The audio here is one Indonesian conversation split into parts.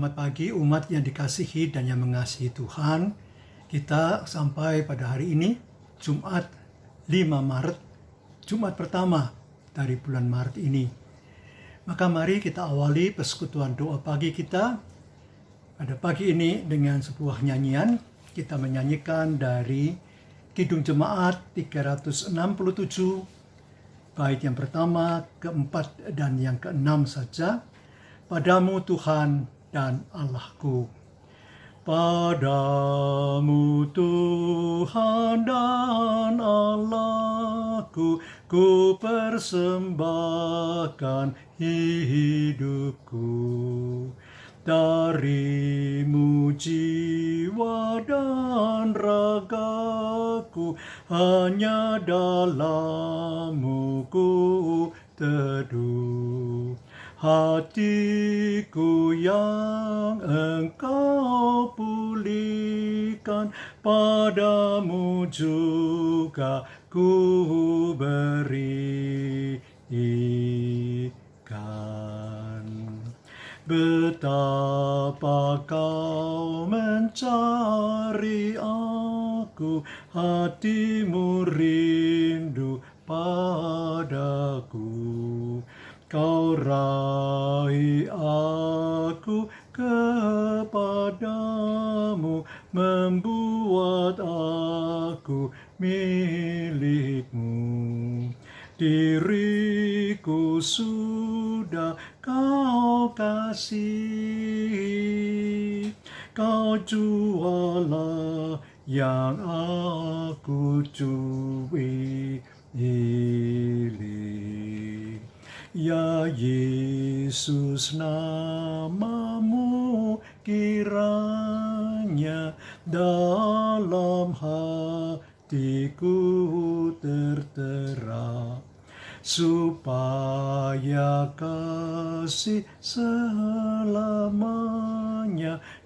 Selamat pagi umat yang dikasihi dan yang mengasihi Tuhan. Kita sampai pada hari ini, Jumat 5 Maret, Jumat pertama dari bulan Maret ini. Maka mari kita awali persekutuan doa pagi kita pada pagi ini dengan sebuah nyanyian. Kita menyanyikan dari Kidung Jemaat 367, bait yang pertama, keempat, dan yang keenam saja. Padamu Tuhan dan Allahku. Padamu Tuhan dan Allahku, ku persembahkan hidupku. Darimu jiwa dan ragaku, hanya dalammu ku teduh. Hatiku yang Engkau pulihkan, padamu juga ku berikan. Betapa kau mencari aku, hatimu rindu padaku. Kau raih aku kepadamu, membuat aku milikmu. Diriku sudah kau kasih, kau jualah yang aku curi. Ya Yesus, namamu kiranya dalam hatiku tertera, supaya kasih selamanya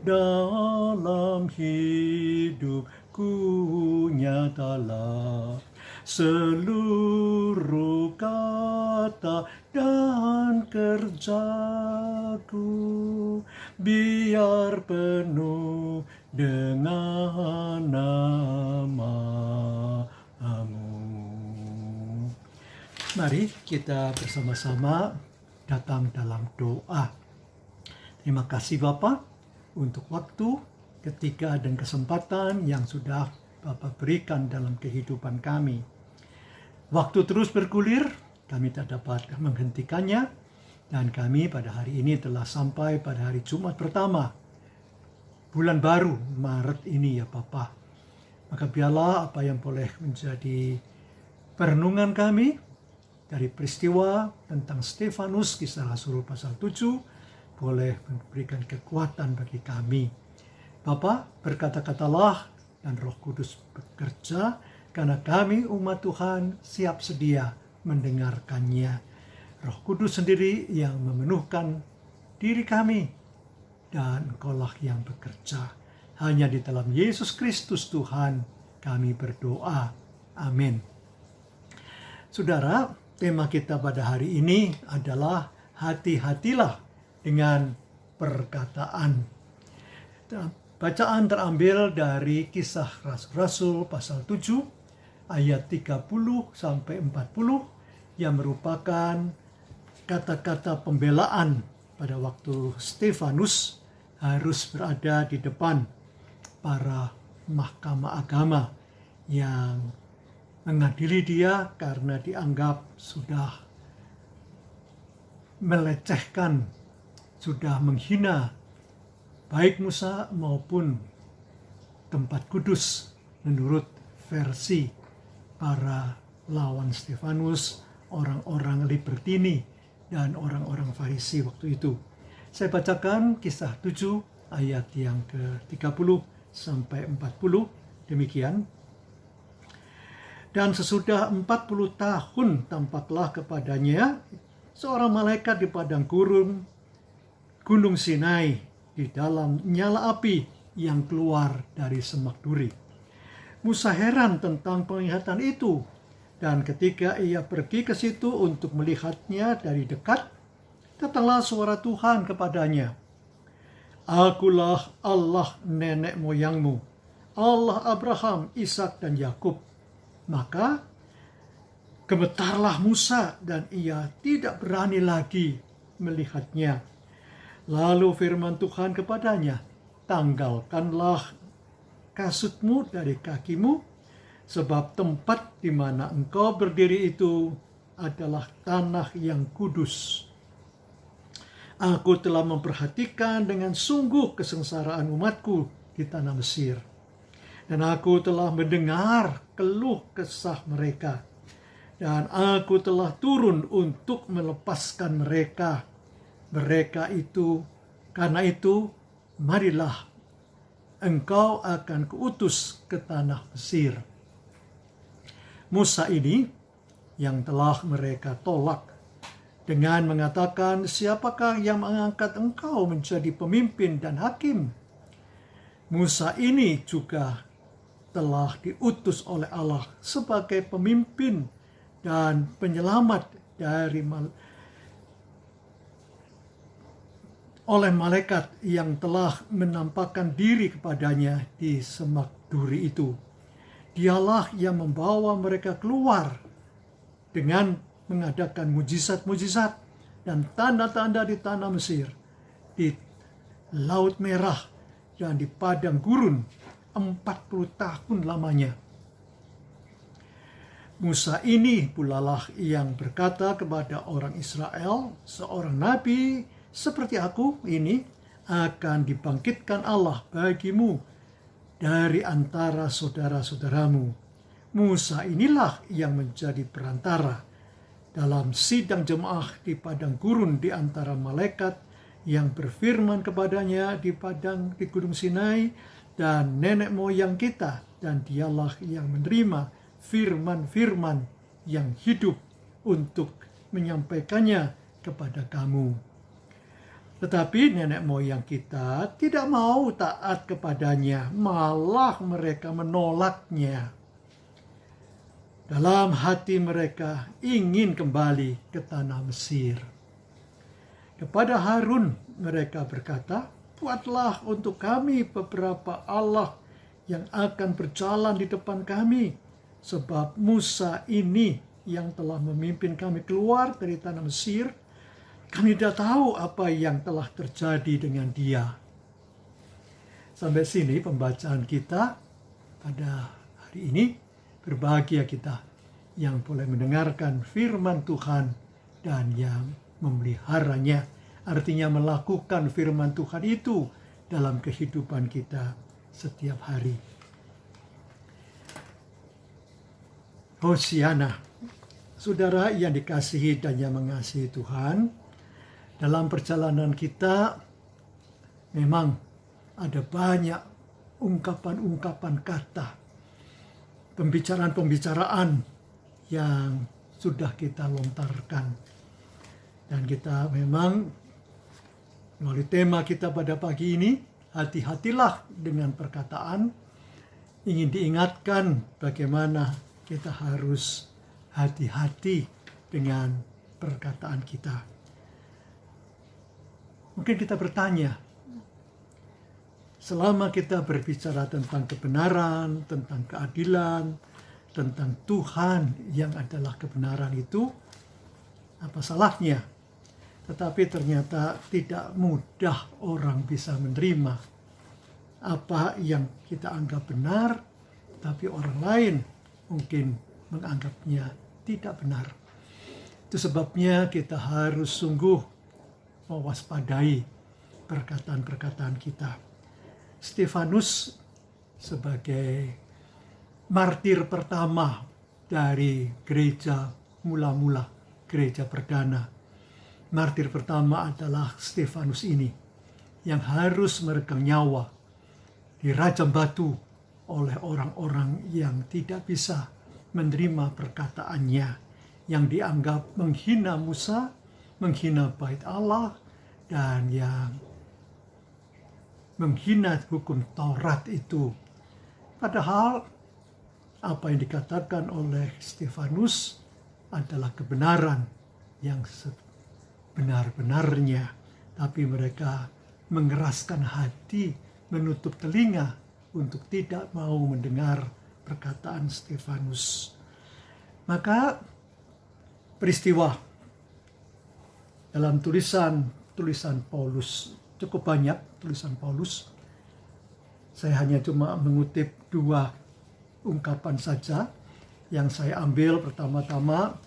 dalam hidupku nyatalah. Seluruh kata dan kerjaku biar penuh dengan nama-Mu. Mari kita bersama-sama datang dalam doa. Terima kasih Bapa untuk waktu, ketika, dan kesempatan yang sudah Bapa berikan dalam kehidupan kami. Waktu terus bergulir, kami tak dapat menghentikannya, dan kami pada hari ini telah sampai pada hari Jumat pertama, bulan baru Maret ini ya Bapa. Maka biarlah apa yang boleh menjadi perenungan kami dari peristiwa tentang Stefanus, Kisah Rasul pasal 7, boleh memberikan kekuatan bagi kami. Bapa, berkata-katalah dan Roh Kudus bekerja, karena kami umat Tuhan siap sedia mendengarkannya. Roh Kudus sendiri yang memenuhkan diri kami, dan Engkaulah yang bekerja. Hanya di dalam Yesus Kristus Tuhan kami berdoa. Amin. Saudara, tema kita pada hari ini adalah hati-hatilah dengan perkataan. Bacaan terambil dari Kisah Rasul pasal 7 ayat 30 sampai 40 yang merupakan kata-kata pembelaan pada waktu Stefanus harus berada di depan para mahkamah agama yang mengadili dia karena dianggap sudah melecehkan, sudah menghina baik Musa maupun tempat kudus menurut versi para lawan Stefanus, orang-orang libertini dan orang-orang Farisi waktu itu. Saya bacakan Kisah 7 ayat yang ke-30 sampai 40, demikian. Dan sesudah 40 tahun tampaklah kepadanya seorang malaikat di padang gurun Gunung Sinai, di dalam nyala api yang keluar dari semak duri. Musa heran tentang penglihatan itu, dan ketika ia pergi ke situ untuk melihatnya dari dekat, datanglah suara Tuhan kepadanya. Akulah Allah nenek moyangmu, Allah Abraham, Ishak dan Yakub. Maka gemetarlah Musa dan ia tidak berani lagi melihatnya. Lalu firman Tuhan kepadanya, tanggalkanlah kasutmu dari kakimu, sebab tempat di mana engkau berdiri itu adalah tanah yang kudus. Aku telah memperhatikan dengan sungguh kesengsaraan umatku di tanah Mesir. Dan aku telah mendengar keluh kesah mereka. Dan aku telah turun untuk melepaskan mereka. Karena itu, marilah engkau akan kuutus ke tanah Mesir. Musa ini yang telah mereka tolak dengan mengatakan, siapakah yang mengangkat engkau menjadi pemimpin dan hakim? Musa ini juga telah diutus oleh Allah sebagai pemimpin dan penyelamat oleh malaikat yang telah menampakkan diri kepadanya di semak duri itu. Dialah yang membawa mereka keluar dengan mengadakan mujizat-mujizat dan tanda-tanda di tanah Mesir, di Laut Merah, dan di padang gurun 40 tahun lamanya. Musa ini pulalah yang berkata kepada orang Israel, seorang nabi seperti aku ini akan dibangkitkan Allah bagimu dari antara saudara-saudaramu. Musa inilah yang menjadi perantara dalam sidang jemaah di padang gurun di antara malaikat yang berfirman kepadanya di Gunung Sinai dan nenek moyang kita, dan dialah yang menerima firman-firman yang hidup untuk menyampaikannya kepada kamu. Tetapi nenek moyang kita tidak mau taat kepadanya, malah mereka menolaknya. Dalam hati mereka ingin kembali ke tanah Mesir. Kepada Harun mereka berkata, buatlah untuk kami beberapa Allah yang akan berjalan di depan kami, sebab Musa ini yang telah memimpin kami keluar dari tanah Mesir, kami tidak tahu apa yang telah terjadi dengan dia. Sampai sini pembacaan kita pada hari ini. Berbahagia kita yang boleh mendengarkan firman Tuhan dan yang memeliharanya. Artinya melakukan firman Tuhan itu dalam kehidupan kita setiap hari. Hosiana, saudara yang dikasihi dan yang mengasihi Tuhan, dalam perjalanan kita memang ada banyak ungkapan-ungkapan kata, pembicaraan-pembicaraan yang sudah kita lontarkan. Dan kita memang melalui tema kita pada pagi ini, hati-hatilah dengan perkataan, ingin diingatkan bagaimana kita harus hati-hati dengan perkataan kita. Mungkin kita bertanya, selama kita berbicara tentang kebenaran, tentang keadilan, tentang Tuhan yang adalah kebenaran itu, apa salahnya? Tetapi ternyata tidak mudah orang bisa menerima apa yang kita anggap benar, tapi orang lain mungkin menganggapnya tidak benar. Itu sebabnya kita harus sungguh mewaspadai perkataan-perkataan kita. Stefanus sebagai martir pertama dari gereja mula-mula, gereja perdana. Martir pertama adalah Stefanus ini yang harus meregang nyawa dirajam batu oleh orang-orang yang tidak bisa menerima perkataannya, yang dianggap menghina Musa, menghina bait Allah, dan yang menghina hukum Taurat itu. Padahal apa yang dikatakan oleh Stefanus adalah kebenaran yang sebenar-benarnya, tapi mereka mengeraskan hati, menutup telinga untuk tidak mau mendengar perkataan Stefanus. Maka peristiwa dalam tulisan Paulus, cukup banyak tulisan Paulus. Saya hanya cuma mengutip 2 ungkapan saja yang saya ambil. Pertama-tama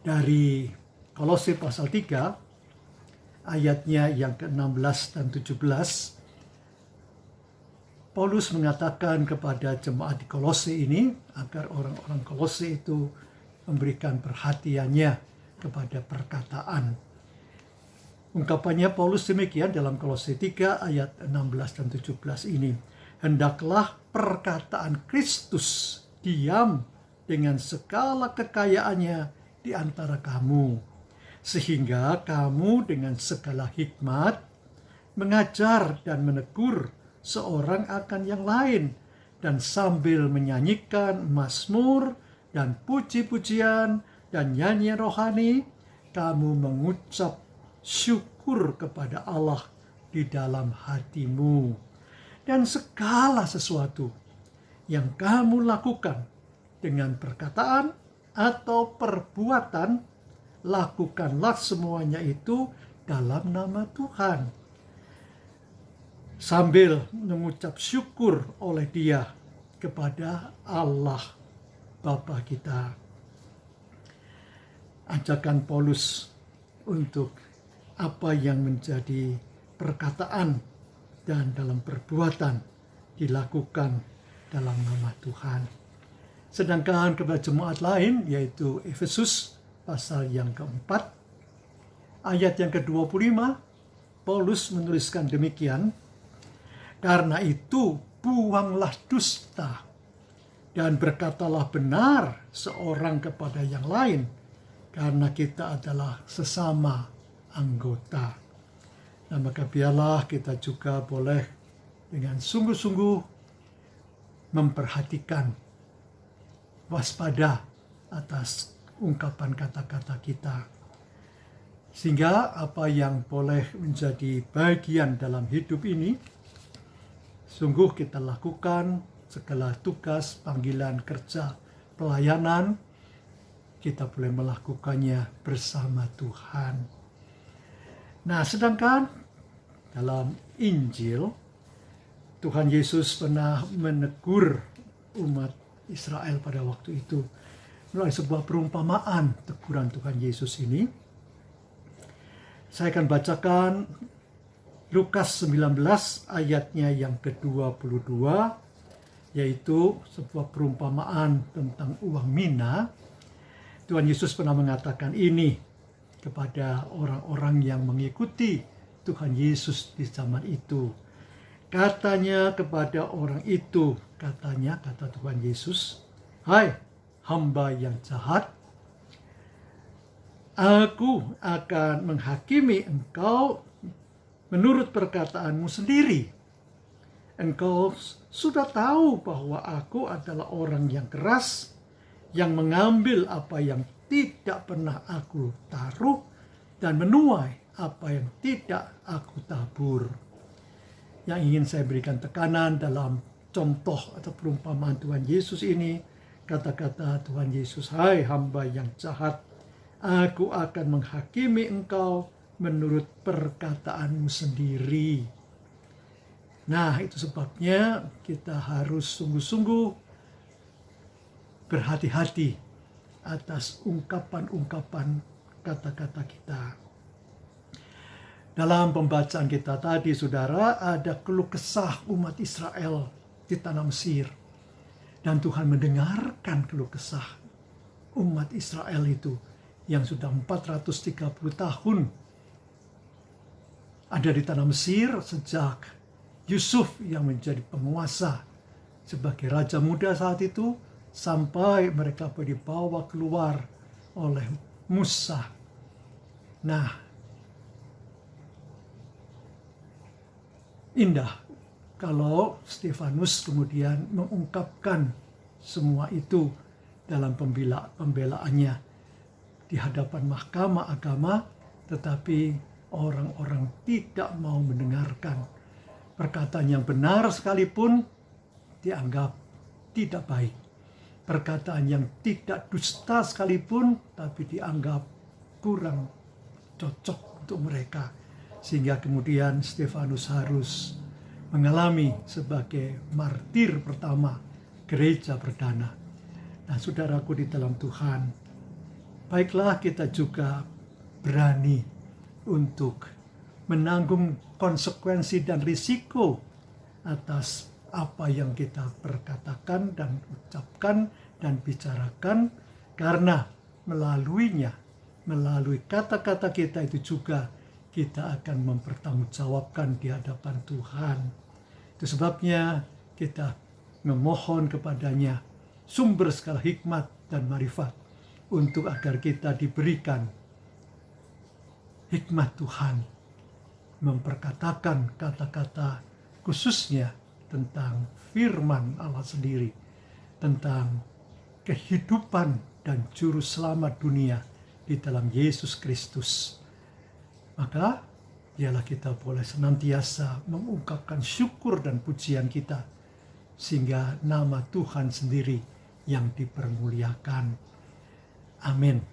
dari Kolose pasal 3 ayatnya yang ke-16 dan 17. Paulus mengatakan kepada jemaat di Kolose ini agar orang-orang Kolose itu memberikan perhatiannya kepada perkataan. Ungkapannya Paulus demikian dalam Kolose 3 ayat 16 dan 17 ini. Hendaklah perkataan Kristus diam dengan segala kekayaannya di antara kamu, sehingga kamu dengan segala hikmat mengajar dan menegur seorang akan yang lain, dan sambil menyanyikan mazmur dan puji-pujian dan nyanyian rohani, kamu mengucap syukur kepada Allah di dalam hatimu. Dan segala sesuatu yang kamu lakukan dengan perkataan atau perbuatan, lakukanlah semuanya itu dalam nama Tuhan, sambil mengucap syukur oleh Dia kepada Allah Bapa kita. Ajakan Paulus untuk apa yang menjadi perkataan dan dalam perbuatan dilakukan dalam nama Tuhan. Sedangkan kepada jemaat lain, yaitu Efesus pasal yang ke-4 ayat yang ke-25, Paulus menuliskan demikian, karena itu buanglah dusta dan berkatalah benar seorang kepada yang lain, karena kita adalah sesama anggota. Nah, maka biarlah kita juga boleh dengan sungguh-sungguh memperhatikan, waspada atas ungkapan kata-kata kita, sehingga apa yang boleh menjadi bagian dalam hidup ini sungguh kita lakukan. Segala tugas, panggilan kerja, pelayanan, kita boleh melakukannya bersama Tuhan. Nah, sedangkan dalam Injil, Tuhan Yesus pernah menegur umat Israel pada waktu itu melalui sebuah perumpamaan teguran Tuhan Yesus ini. Saya akan bacakan Lukas 19 ayatnya yang ke-22, yaitu sebuah perumpamaan tentang uang mina. Tuhan Yesus pernah mengatakan ini kepada orang-orang yang mengikuti Tuhan Yesus di zaman itu. Katanya kepada orang itu, kata Tuhan Yesus, "Hai hamba yang jahat, Aku akan menghakimi engkau menurut perkataanmu sendiri. Engkau sudah tahu bahwa aku adalah orang yang keras, yang mengambil apa yang tidak pernah aku taruh dan menuai apa yang tidak aku tabur." Yang ingin saya berikan tekanan dalam contoh atau perumpamaan Tuhan Yesus ini, kata-kata Tuhan Yesus, "Hai hamba yang jahat, Aku akan menghakimi engkau menurut perkataanmu sendiri." Nah, itu sebabnya kita harus sungguh-sungguh berhati-hati atas ungkapan-ungkapan kata-kata kita. Dalam pembacaan kita tadi, saudara, ada keluh kesah umat Israel di tanah Mesir. Dan Tuhan mendengarkan keluh kesah umat Israel itu yang sudah 430 tahun ada di tanah Mesir sejak Yusuf yang menjadi penguasa sebagai raja muda saat itu, sampai mereka dibawa keluar oleh Musa. Nah, indah kalau Stefanus kemudian mengungkapkan semua itu dalam pembelaannya di hadapan mahkamah agama, tetapi orang-orang tidak mau mendengarkan. Perkataan yang benar sekalipun dianggap tidak baik. Perkataan yang tidak dusta sekalipun tapi dianggap kurang cocok untuk mereka. Sehingga kemudian Stefanus harus mengalami sebagai martir pertama gereja perdana. Nah, saudaraku di dalam Tuhan, baiklah kita juga berani untuk menanggung konsekuensi dan risiko atas apa yang kita perkatakan dan ucapkan dan bicarakan, karena melalui kata-kata kita itu juga kita akan mempertanggungjawabkan di hadapan Tuhan. Itu sebabnya kita memohon kepadanya sumber segala hikmat dan marifat untuk agar kita diberikan hikmat Tuhan memperkatakan kata-kata khususnya tentang firman Allah sendiri, tentang kehidupan dan juru selamat dunia di dalam Yesus Kristus. Maka biarlah kita boleh senantiasa mengungkapkan syukur dan pujian kita, sehingga nama Tuhan sendiri yang dipermuliakan. Amin.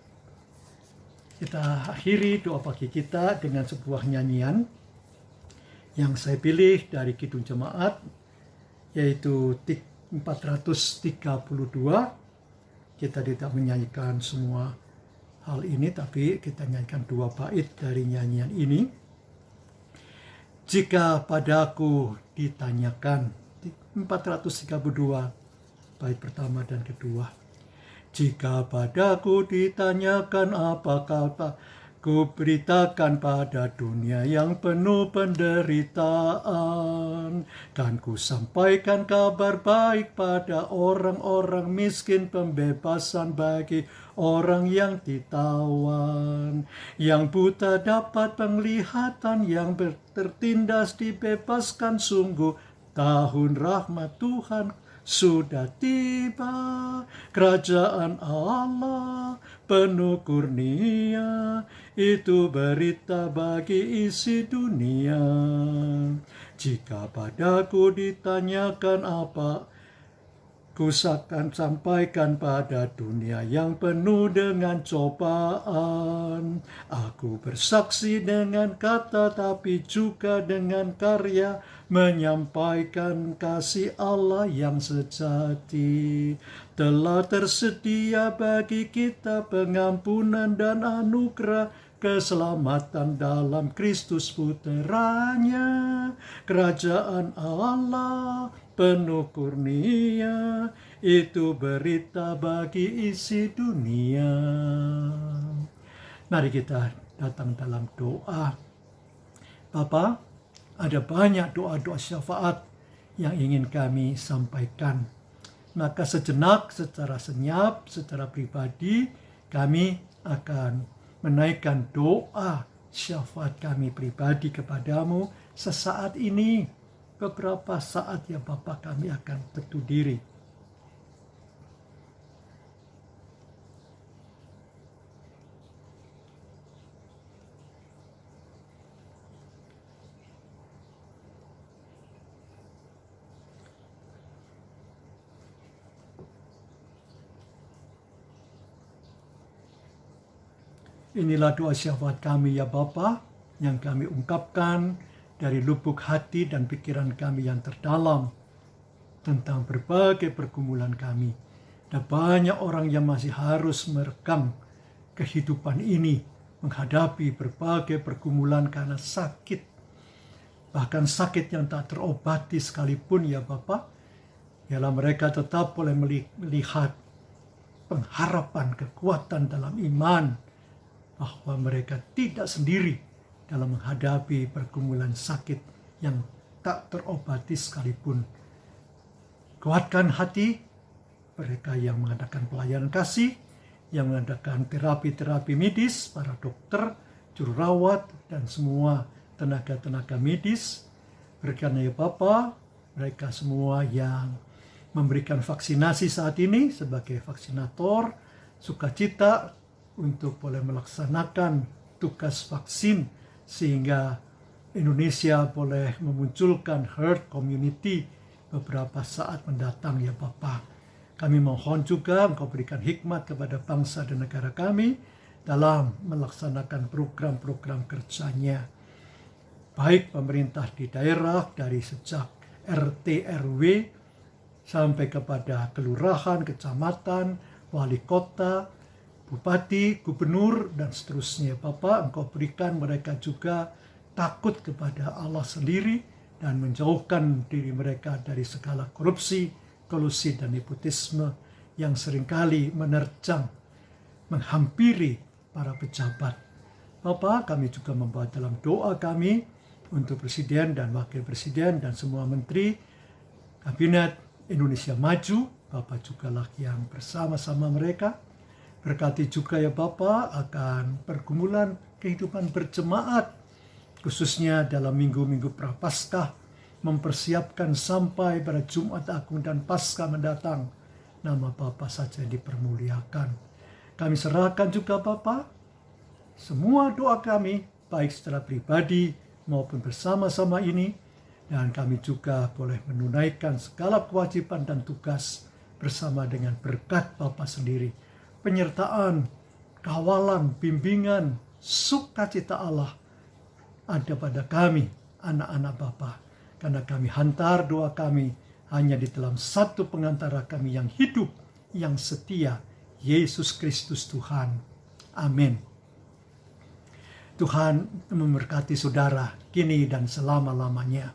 Kita akhiri doa pagi kita dengan sebuah nyanyian yang saya pilih dari Kidung Jemaat, yaitu 432. Kita tidak menyanyikan semua hal ini, tapi kita nyanyikan 2 bait dari nyanyian ini. Jika padaku ditanyakan, 432 bait pertama dan kedua. Jika padaku ditanyakan apakah ku beritakan pada dunia yang penuh penderitaan, kan ku sampaikan kabar baik pada orang-orang miskin, pembebasan bagi orang yang ditawan, yang buta dapat penglihatan, yang tertindas dibebaskan. Sungguh tahun rahmat Tuhan sudah tiba, kerajaan Allah penuh kurnia, itu berita bagi isi dunia. Jika padaku ditanyakan apa, ku akan sampaikan pada dunia yang penuh dengan cobaan. Aku bersaksi dengan kata tapi juga dengan karya, menyampaikan kasih Allah yang sejati. Telah tersedia bagi kita pengampunan dan anugerah, keselamatan dalam Kristus puteranya. Kerajaan Allah penuh kurnia, itu berita bagi isi dunia. Mari kita datang dalam doa. Bapa, ada banyak doa-doa syafaat yang ingin kami sampaikan. Maka sejenak, secara senyap, secara pribadi, kami akan menaikkan doa syafaat kami pribadi kepadamu sesaat ini. Beberapa saat ya Bapa, kami akan teduh diri. Inilah doa syafaat kami ya Bapa, yang kami ungkapkan dari lubuk hati dan pikiran kami yang terdalam tentang berbagai pergumulan kami. Ada banyak orang yang masih harus merekam kehidupan ini, menghadapi berbagai pergumulan karena sakit, bahkan sakit yang tak terobati sekalipun ya Bapa. Biarlah mereka tetap boleh melihat pengharapan, kekuatan dalam iman, bahwa mereka tidak sendiri dalam menghadapi pergumulan sakit yang tak terobati sekalipun. Kuatkan hati mereka yang mengadakan pelayanan kasih, yang mengadakan terapi-terapi medis, para dokter, juru rawat, dan semua tenaga-tenaga medis. Berikan ya Bapa, mereka semua yang memberikan vaksinasi saat ini sebagai vaksinator, sukacita untuk boleh melaksanakan tugas vaksin sehingga Indonesia boleh memunculkan herd community beberapa saat mendatang ya Bapa. Kami mohon juga Engkau berikan hikmat kepada bangsa dan negara kami dalam melaksanakan program-program kerjanya. Baik pemerintah di daerah dari sejak RT RW sampai kepada kelurahan, kecamatan, wali kota, bupati, gubernur, dan seterusnya. Bapak, Engkau berikan mereka juga takut kepada Allah sendiri dan menjauhkan diri mereka dari segala korupsi, kolusi, dan nepotisme yang seringkali menerjang, menghampiri para pejabat. Bapak, kami juga membawa dalam doa kami untuk Presiden dan Wakil Presiden dan semua menteri, Kabinet Indonesia Maju. Bapak juga lah yang bersama-sama mereka. Berkati juga ya Bapak akan pergumulan kehidupan berjemaat, khususnya dalam minggu-minggu Prapaskah, mempersiapkan sampai pada Jumat Agung dan Paskah mendatang. Nama Bapak saja dipermuliakan. Kami serahkan juga Bapak semua doa kami, baik secara pribadi maupun bersama-sama ini, dan kami juga boleh menunaikan segala kewajiban dan tugas bersama dengan berkat Bapa sendiri. Penyertaan, kawalan, bimbingan, sukacita Allah ada pada kami, anak-anak Bapa. Karena kami hantar doa kami hanya di dalam satu pengantara kami yang hidup, yang setia, Yesus Kristus Tuhan. Amin. Tuhan memberkati saudara kini dan selama-lamanya.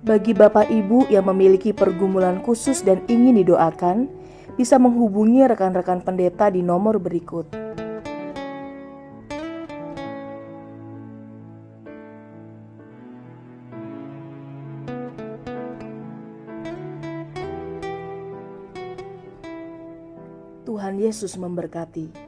Bagi Bapak Ibu yang memiliki pergumulan khusus dan ingin didoakan, bisa menghubungi rekan-rekan pendeta di nomor berikut. Tuhan Yesus memberkati.